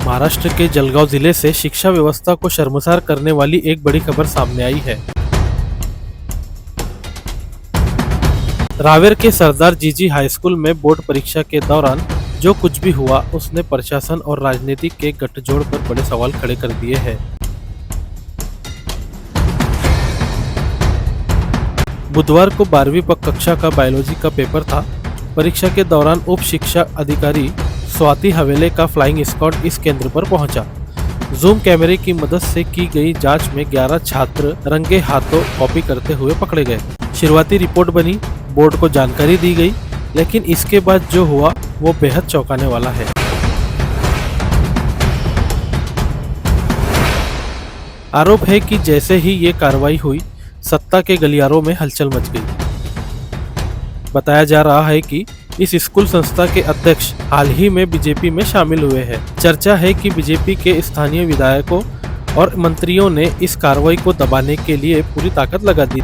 महाराष्ट्र के जलगांव जिले से शिक्षा व्यवस्था को शर्मसार करने वाली एक बड़ी खबर सामने आई है। रावेर के सरदार जीजी हाई स्कूल में बोर्ड परीक्षा के दौरान जो कुछ भी हुआ उसने प्रशासन और राजनीति के गठजोड़ पर बड़े सवाल खड़े कर दिए हैं। बुधवार को 12वीं कक्षा का बायोलॉजी का पेपर था। परीक्षा के दौरान उप शिक्षा अधिकारी स्वाति हवेले का फ्लाइंग स्क्वाड इस केंद्र पर पहुंचा। जूम कैमरे की मदद से की गई जांच में 11 छात्र रंगे हाथों कॉपी करते हुए पकड़े गए। शुरुआती रिपोर्ट बनी, बोर्ड को जानकारी दी गई, लेकिन इसके बाद जो हुआ वो बेहद चौंकाने वाला है। आरोप है कि जैसे ही ये कार्रवाई हुई, सत्ता के गलियारों में हलचल मच गई। बताया जा रहा है कि इस स्कूल संस्था के अध्यक्ष हाल ही में बीजेपी में शामिल हुए हैं। चर्चा है कि बीजेपी के स्थानीय विधायकों और मंत्रियों ने इस कार्रवाई को दबाने के लिए पूरी ताकत लगा दी।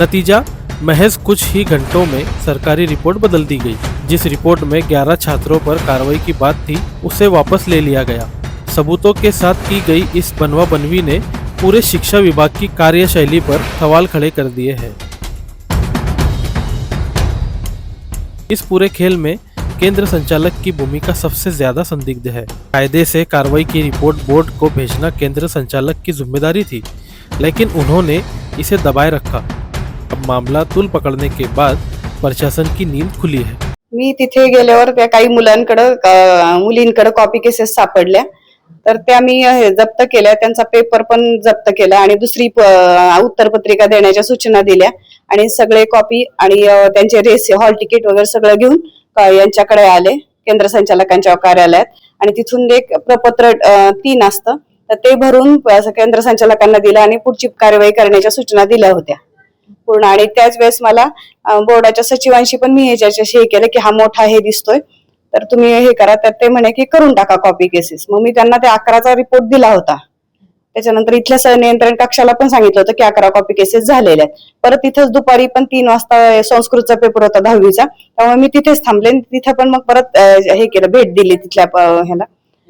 नतीजा, महज कुछ ही घंटों में सरकारी रिपोर्ट बदल दी गई। जिस रिपोर्ट में 11 छात्रों पर कार्रवाई की बात थी, उसे वापस ले लिया गया। सबूतों के साथ की गई इस बनवा बनवी ने पूरे शिक्षा विभाग की कार्यशैली पर सवाल खड़े कर दिए हैं। इस पूरे खेल में केंद्र संचालक की भूमिका सबसे ज्यादा संदिग्ध है। कायदे से कार्रवाई की रिपोर्ट बोर्ड को भेजना केंद्र संचालक की जिम्मेदारी थी, लेकिन उन्होंने इसे दबाए रखा। अब मामला तूल पकड़ने के बाद प्रशासन की नींद खुली है। मी तिथे गेल्यावर त्या काही मुलींकडे कॉपी केसेस सापडल्या, तर त्या मी जप्त केल्या, त्यांचा पेपर पण जप्त केला आणि दुसरी उत्तरपत्रिका देण्याच्या सूचना दिल्या आणि सगळे कॉपी आणि त्यांचे रेस हॉल तिकीट वगैरे सगळं घेऊन यांच्याकडे आले केंद्र संचालकांच्या कार्यालयात आणि तिथून एक प्रपत्र 3 असतं तर ते भरून केंद्र संचालकांना दिलं आणि पुढची कार्यवाही करण्याच्या सूचना दिल्या होत्या पूर्ण। आणि त्याच वेळेस मला बोर्डाच्या सचिवांशी पण मी याच्याशी हे केलं की हा मोठा हे दिसतोय तर तुम्ही हे करा, तर ते म्हणे की करून टाका कॉपी केसेस। मग मी त्यांना ते 11चा रिपोर्ट दिला होता। त्याच्यानंतर इथल्या संनियंत्रण कक्षाला पण सांगितलं होतं की 11 कॉपी केसेस झालेल्या आहेत। परत इथंच दुपारी पण 3 वाजता संस्कृतचा पेपर होता 10वीचा, त्यामुळे मी तिथेच थांबले। तिथे पण मग परत हे केलं, भेट दिली तिथल्या ह्याला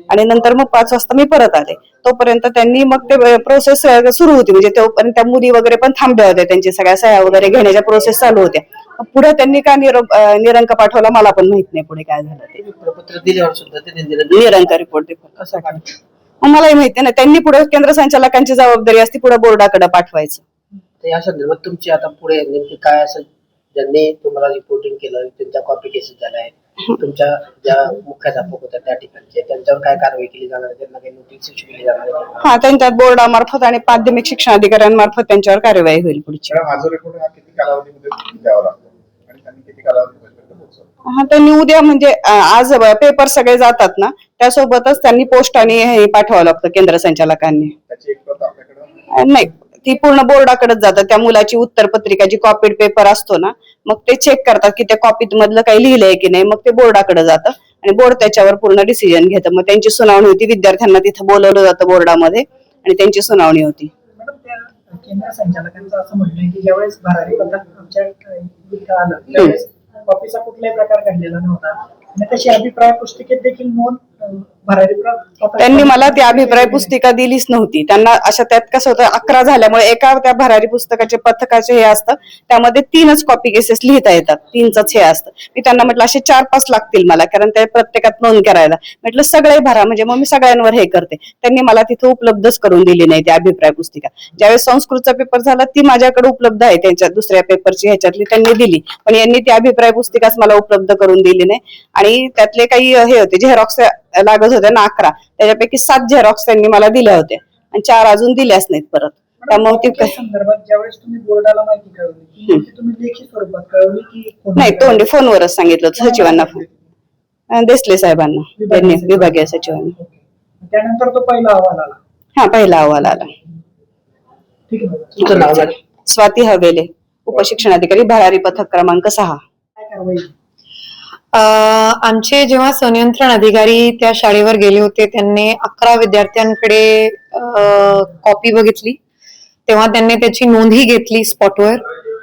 आणि नंतर मग 5 वाजता मी परत आले। तोपर्यंत त्यांनी मग ते प्रोसेस सुरू होती, म्हणजे तोपर्यंत त्या मुली वगैरे पण थांबल्या होत्या, त्यांची सगळ्या सह्या वगैरे घेण्याच्या प्रोसेस चालू होत्या। पुढे त्यांनी का निरंक पाठवला मला पण माहित नाही पुढे काय झालं ते। प्रपत्र दिल्यावर सुद्धा ते निरंक रिपोर्ट कसं काय मलाही माहिती नाही। त्यांनी पुढे केंद्र संचालकांची जबाबदारी असते पुढे बोर्डाकडे पाठवायचं। या संदर्भात तुमची आता पुढे नेमकी काय असं, ज्यांनी तुम्हाला रिपोर्टिंग केलं त्यांच्या कॉपी केसेस झाल्या आहेत, तुमच्या ज्या मुख्याध्यापक होत्या त्या ठिकाणचे, त्यांच्यावर काय कारवाई केली जाणार आहे? त्यांना काही नोटीस केली जाणार आहे? हा, त्यांच्या बोर्डामार्फत आणि माध्यमिक शिक्षण अधिकाऱ्यांमार्फत त्यांच्यावर कार्यवाही होईल पुढची। माझा रिपोर्ट हा किती कालावधीमध्ये द्यावा लागतो आणि त्यांनी किती कालावधीमध्ये हा, त्यांनी उद्या म्हणजे आज पेपर सगळे जातात ना, त्यासोबतच त्यांनी पोस्टाने हे पाठवावं लागतं केंद्र संचालकांनी। त्याची एक प्रत आपल्याकडे नाही, ती पूर्ण बोर्डाकडेच जातात। त्या मुलाची उत्तरपत्रिका जी कॉपीड पेपर असतो ना, मग ते चेक करतात की त्या कॉपीत मधलं काही लिहिलंय की नाही, मग ते बोर्डाकडे जातं आणि बोर्ड त्याच्यावर पूर्ण डिसिजन घेतं। मग त्यांची सुनावणी होती, विद्यार्थ्यांना तिथं बोलवलं जातं बोर्डामध्ये आणि त्यांची सुनावणी होती। केंद्र संचालकांचं असं म्हणणं आहे की ज्यावेळेस भरारी पत्रक आमच्या इथं आलं त्यावेळेस कॉपीचा कुठलाही प्रकार घडलेला नव्हता आणि तशी अभिप्राय पुस्तिकेत देखील नोंद भरारी त्यांनी मला ती अभिप्राय पुस्तिका दिलीच नव्हती। त्यांना अशा त्यात कसं होतं, 11 झाल्यामुळे एका त्या भरारी पुस्तकाचे पथकाचे हे असतं, त्यामध्ये 3च कॉपी केसेस लिहिता येतात, 3च हे असतं। मी त्यांना म्हटलं असे 4-5 लागतील मला, कारण त्या प्रत्येकात नोंद करायला। म्हटलं सगळे भरा, म्हणजे मग मी सगळ्यांवर हे करते। त्यांनी मला तिथे उपलब्धच करून दिली नाही ती अभिप्राय पुस्तिका। ज्यावेळेस संस्कृतचा पेपर झाला ती माझ्याकडे उपलब्ध आहे, त्यांच्या दुसऱ्या पेपरची ह्याच्यातली त्यांनी दिली, पण यांनी ती अभिप्राय पुस्तिकाच मला उपलब्ध करून दिली नाही। आणि त्यातले काही हे होते झेरॉक्स लागत होत्या ना 11, त्याच्यापैकी 7 झेरॉक्स त्यांनी मला दिल्या होत्या आणि 4 अजून दिल्याच नाहीत परत। त्यामुळे ती संदर्भात ज्यावेळेस तुम्ही बोर्डाला माहिती कळवली ती तुम्ही लेखी स्वरूपात कळवली की नाही, तोंडी फोनवरच सांगितलं सचिवांना, देसले साहेबांना, त्यांनी विभागीय सचिवांना। त्यानंतर तो पहिला अहवाल आला? हा, पहिला अहवाल आला। ठीक आहे, तुमचं नाव काय? स्वाती हवेले, उपशिक्षणाधिकारी, भरारी पथक क्रमांक 6। काय कारवाई? आमचे जेव्हा संनियंत्रण अधिकारी त्या शाळेवर गेले होते, त्यांनी 11 विद्यार्थ्यांकडे कॉपी बघितली, तेव्हा त्यांनी त्याची नोंदही घेतली स्पॉटवर।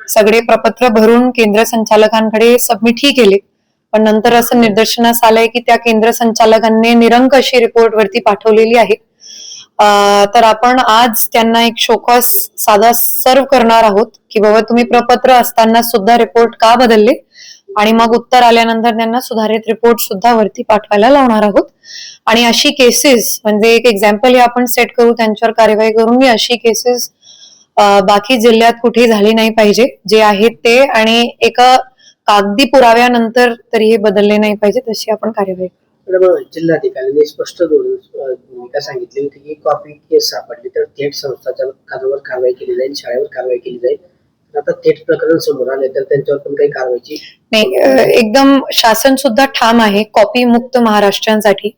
सगळे प्रपत्र भरून केंद्र संचालकांकडे सबमिटही केले, पण नंतर असं निदर्शनास आलंय की त्या केंद्र संचालकांनी निरंक अशी रिपोर्ट वरती पाठवलेली आहे. तर आपण आज त्यांना एक शोकॉज साधा सर्व करणार आहोत की बाबा तुम्ही प्रपत्र असताना सुद्धा रिपोर्ट का बदलले, आणि मग उत्तर आल्यानंतर त्यांना सुधारित रिपोर्ट सुद्धा वरती पाठवायला लावणार आहोत. आणि अशी केसेस म्हणजे एक एक्झाम्पल हे आपण सेट करू, त्यांच्यावर कार्यवाही करून ही अशी केसेस बाकी जिल्ह्यात कुठे झाली नाही पाहिजे जे आहेत ते, आणि एका कागदी पुराव्यानंतर तरी हे बदलले नाही पाहिजे, तशी आपण कार्यवाही करू. मॅडम, जिल्हाधिकाऱ्यांनी स्पष्ट भूमिका सांगितली होती की कॉपी केस सापडली तर थेट संस्थाचालकांवर कारवाई केली जाईल, शाळेवर कारवाई केली जाईल. आता थेट प्रकरण समोर आले तर त्यांच्यावर पण काही कारवाईची नाही. एकदम शासन सुद्धा ठाम आहे कॉपी मुक्त महाराष्ट्रांसाठी,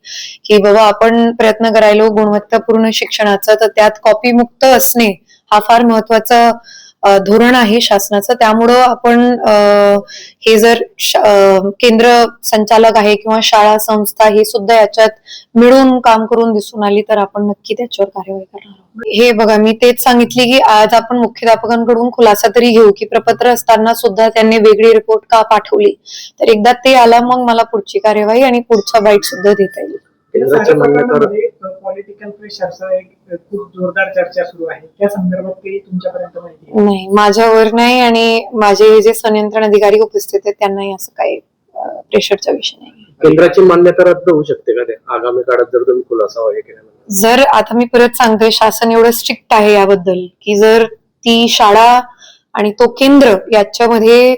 की बाबा आपण प्रयत्न करायलो गुणवत्तापूर्ण शिक्षणाचा, तर त्यात कॉपी मुक्त असणे हा फार महत्वाचा धोरण आहे शासनाचं. त्यामुळं आपण हे जर केंद्र संचालक आहे किंवा शाळा संस्था हे सुद्धा याच्यात मिळून काम करून दिसून आली तर आपण नक्की त्याच्यावर कार्यवाही करणार आहोत. हे बघा, मी तेच सांगितले की आज आपण मुख्याध्यापकांकडून खुलासा तरी घेऊ की प्रपत्र असताना सुद्धा त्यांनी वेगळी रिपोर्ट का पाठवली, तर एकदा ते आला मग मला पुढची कार्यवाही आणि पुढचा बाईट सुद्धा देता येईल. पॉलिटिकल प्रेशरचा एक खूप जोरदार चर्चा सुरू आहे, त्या संदर्भात काही तुमच्यापर्यंत माहिती आहे? नाही, माझ्यावर नाही, आणि माझे जे संनियंत्रण अधिकारी उपस्थित आहेत त्यांनाही असं काही प्रेशरचा विषय नाही. केंद्राची मान्यता रद्द होऊ शकते का ते आगामी काळात जर तुम्ही खुलासा हे केल्यानंतर? जर आता मी परत सांगतोय, शासन एवढं स्ट्रिक्ट आहे याबद्दल की जर ती शाळा आणि तो केंद्र याच्यामध्ये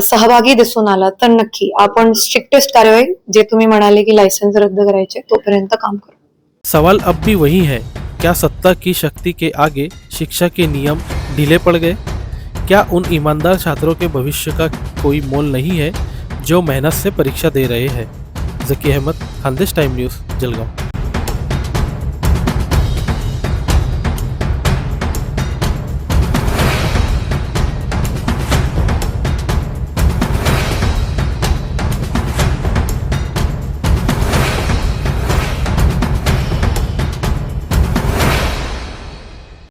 सहभागी दिसून आला तर नक्की आपण स्ट्रिक्टेस्ट कारवाई, जे तुम्ही म्हणाले की लायसन्स रद्द करायचे, तोपर्यंत काम करू. सवाल अब भी वही है, क्या सत्ता की शक्ति के आगे शिक्षा के नियम ढीले पड़ गए? क्या उन ईमानदार छात्रों के भविष्य का कोई मोल नहीं है जो मेहनत से परीक्षा दे रहे हैं? Zaki Ahmad, Khandesh time news, Jalgaon.